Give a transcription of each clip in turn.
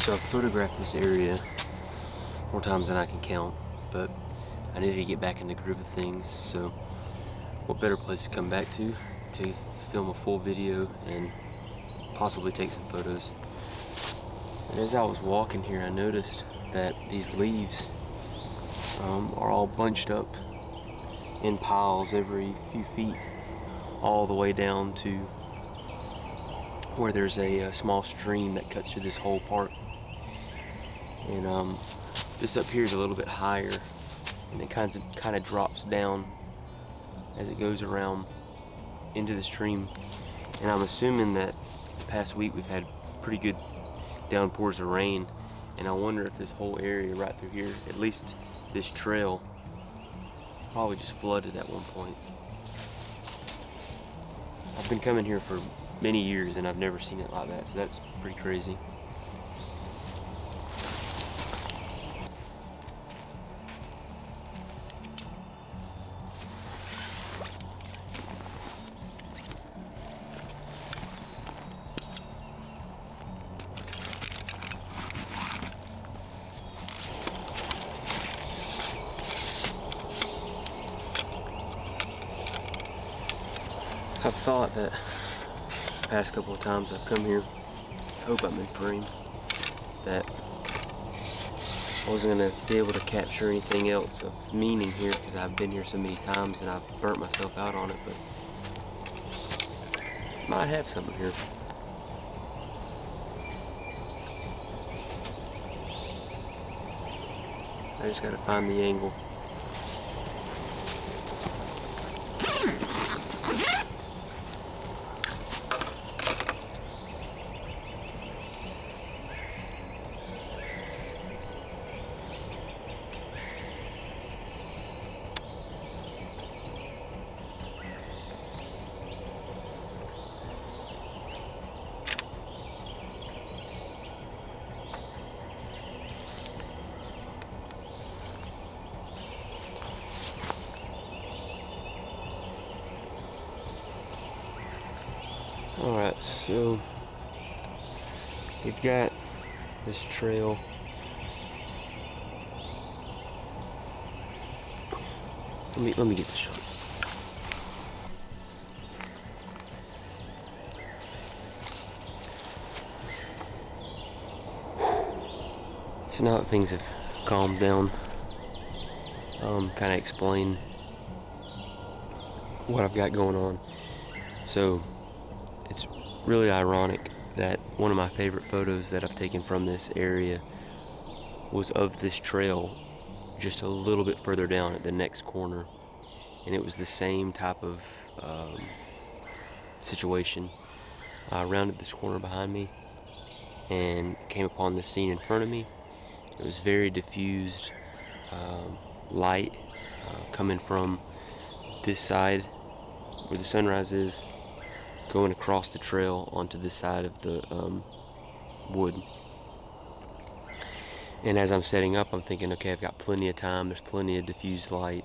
So I've photographed this area more times than I can count, but I needed to get back in the groove of things, so what better place to come back to film a full video and possibly take some photos. And as I was walking here, I noticed that these leaves are all bunched up in piles every few feet, all the way down to where there's a small stream that cuts through this whole park. And this up here is a little bit higher, and it kind of drops down as it goes around into the stream. And I'm assuming that the past week we've had pretty good downpours of rain, and I wonder if this whole area right through here, at least this trail, probably just flooded at one point. I've been coming here for many years and I've never seen it like that, so that's pretty crazy. I've thought that the past couple of times I've come here, I hope I'm in frame, that I wasn't going to be able to capture anything else of meaning here because I've been here so many times and I've burnt myself out on it, but might have something here. I just got to find the angle. Alright, so we've got this trail. Let me get the shot. So now that things have calmed down, kind of explain what I've got going on. So it's really ironic that one of my favorite photos that I've taken from this area was of this trail just a little bit further down at the next corner, and it was the same type of situation. I rounded this corner behind me and came upon the scene in front of me. It was very diffused light coming from this side where the sunrise is, going across the trail onto this side of the wood. And as I'm setting up, I'm thinking, okay, I've got plenty of time, there's plenty of diffused light,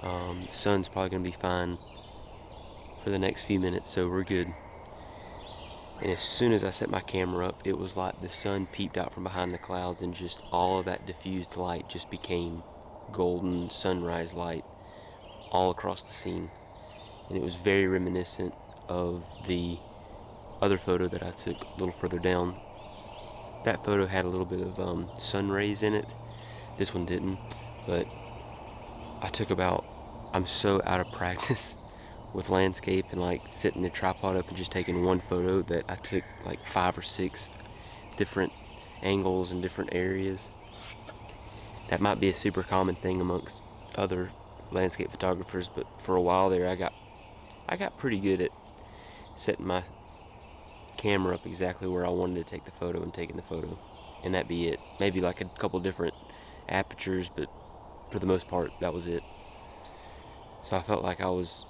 the sun's probably going to be fine for the next few minutes, so we're good. And as soon as I set my camera up, it was like the sun peeped out from behind the clouds and just all of that diffused light just became golden sunrise light all across the scene. And it was very reminiscent of the other photo that I took a little further down. That photo had a little bit of sun rays in it. This one didn't, but I'm so out of practice with landscape and like setting the tripod up and just taking one photo that I took like 5 or 6 different angles and different areas. That might be a super common thing amongst other landscape photographers, but for a while there I got pretty good at setting my camera up exactly where I wanted to take the photo and taking the photo, and that'd be it. Maybe like a couple different apertures, but for the most part that was it. So I felt like I was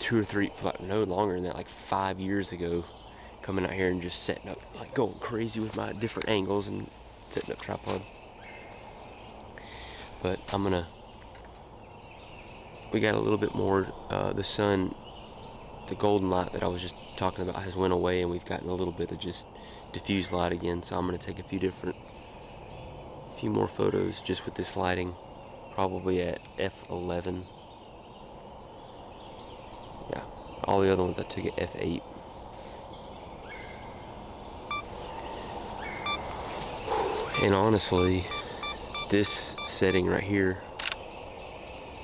2 or 3, like no longer than that, like 5 years ago, coming out here and just setting up, like going crazy with my different angles and setting up tripod. But we got a little bit more, the sun the golden light that I was just talking about has went away, and we've gotten a little bit of just diffused light again. So I'm going to take a few more photos just with this lighting, probably at f11. Yeah, all the other ones I took at f8. And honestly, this setting right here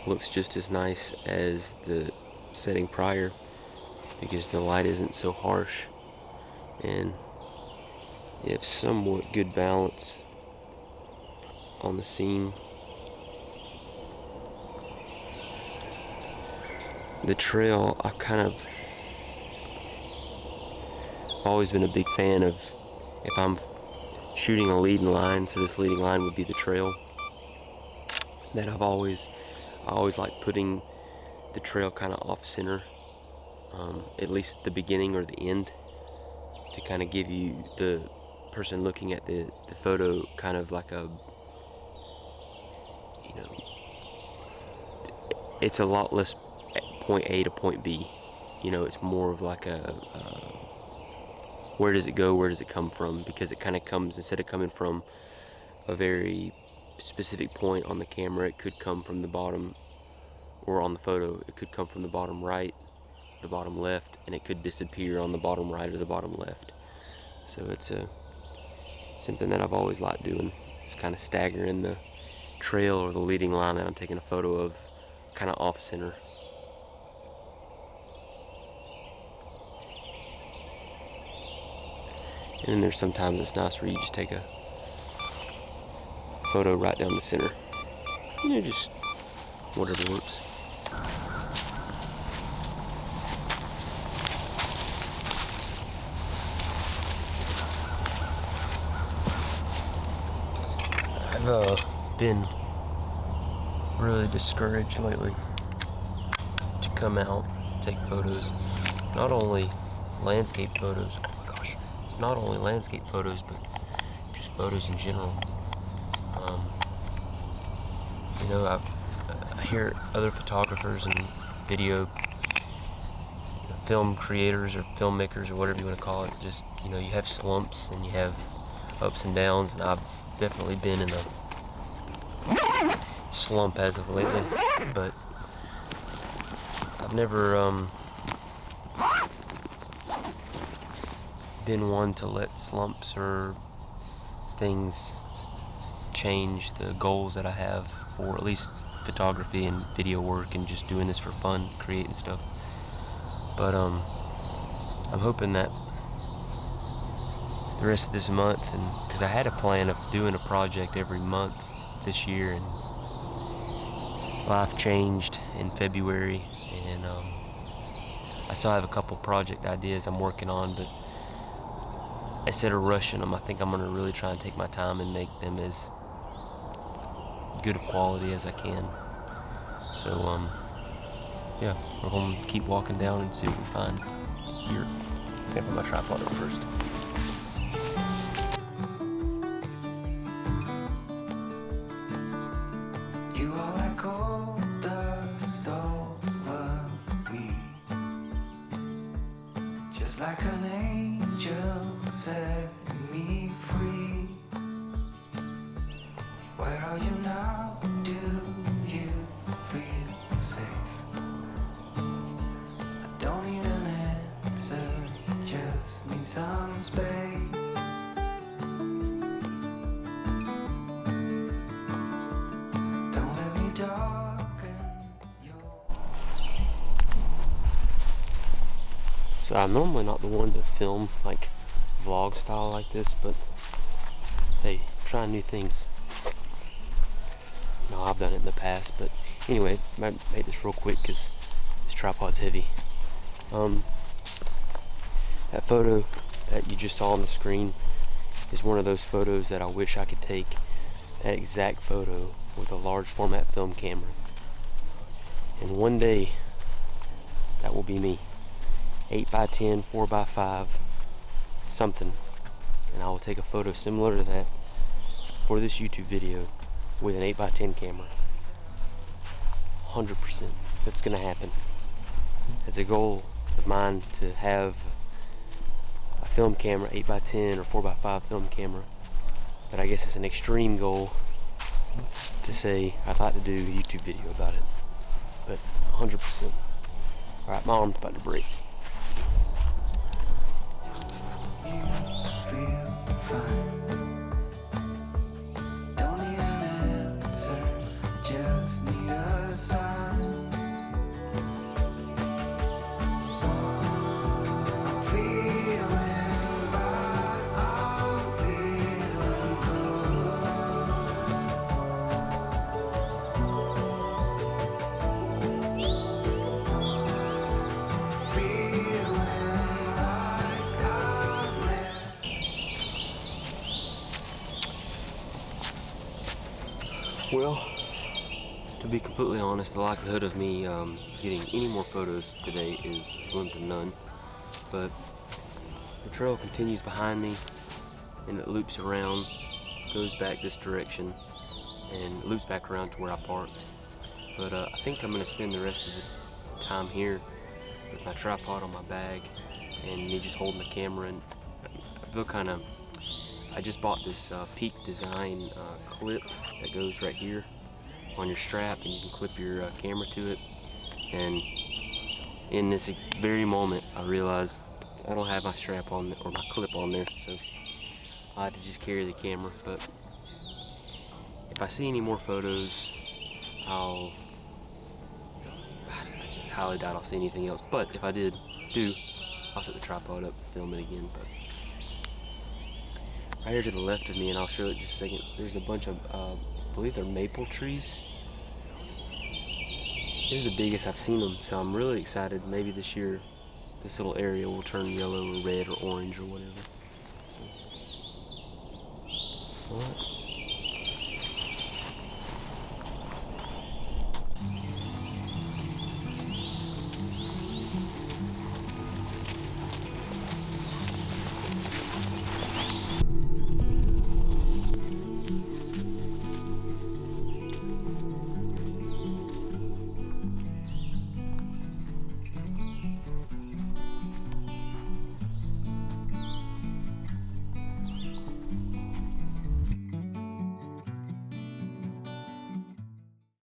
looks just as nice as the setting prior, because the light isn't so harsh and you have somewhat good balance on the scene. The trail, I've always been a big fan of, if I'm shooting a leading line, so this leading line would be the trail, that I always like putting the trail kind of off center, at least the beginning or the end, to kind of give you, the person looking at the photo, kind of like a, you know, it's a lot less point A to point B, you know, it's more of like a where does it go, where does it come from, because it kind of comes, instead of coming from a very specific point on the camera, it could come from the bottom, or on the photo, it could come from the bottom right, the bottom left, and it could disappear on the bottom right or the bottom left. So it's something that I've always liked doing, is kind of staggering the trail or the leading line that I'm taking a photo of kind of off center. And then there's sometimes it's nice where you just take a photo right down the center. You know, just whatever works. I've been really discouraged lately to come out, take photos, not only landscape photos, not only landscape photos, but just photos in general. You know, I hear other photographers and film creators or filmmakers or whatever you want to call it, just, you know, you have slumps and you have ups and downs, and I've definitely been in a slump as of lately, but I've never been one to let slumps or things change the goals that I have for at least photography and video work and just doing this for fun, creating stuff. But I'm hoping that the rest of this month, and because I had a plan of doing a project every month this year, and life changed in February, and I still have a couple project ideas I'm working on, but instead of rushing them, I think I'm going to really try and take my time and make them as good of quality as I can. So yeah, we're going to keep walking down and see what we find here. I'm going to put my tripod up first. You are like gold dust over me, just like an angel setting me free. Where are you now? Do you feel safe? I don't need an answer, just need some space. Don't let me darken your... So I'm normally not the one to film like vlog style like this, but hey, trying new things. No, I've done it in the past, but anyway, I might make this real quick because this tripod's heavy. That photo that you just saw on the screen is one of those photos that I wish I could take that exact photo with a large format film camera. And one day, that will be me. 8x10, 4x5, something. And I will take a photo similar to that for this YouTube video with an 8x10 camera. 100%. That's gonna happen. It's a goal of mine to have a film camera, 8x10 or 4x5 film camera, but I guess it's an extreme goal to say I'd like to do a YouTube video about it, but 100%. Alright, my arm's about to break. Well, to be completely honest, the likelihood of me getting any more photos today is slim to none. But the trail continues behind me, and it loops around, goes back this direction, and loops back around to where I parked. But I think I'm going to spend the rest of the time here with my tripod on my bag and me just holding the camera. And I feel kind of, I just bought this Peak Design clip that goes right here on your strap, and you can clip your camera to it. And in this very moment, I realized I don't have my strap on or my clip on there, so I had to just carry the camera. But if I see any more photos, I just highly doubt I'll see anything else. But if I do, I'll set the tripod up and film it again. But right here to the left of me, and I'll show it in just a second, there's a bunch of, I believe they're maple trees. This is the biggest I've seen them, so I'm really excited. Maybe this year this little area will turn yellow or red or orange or whatever. What?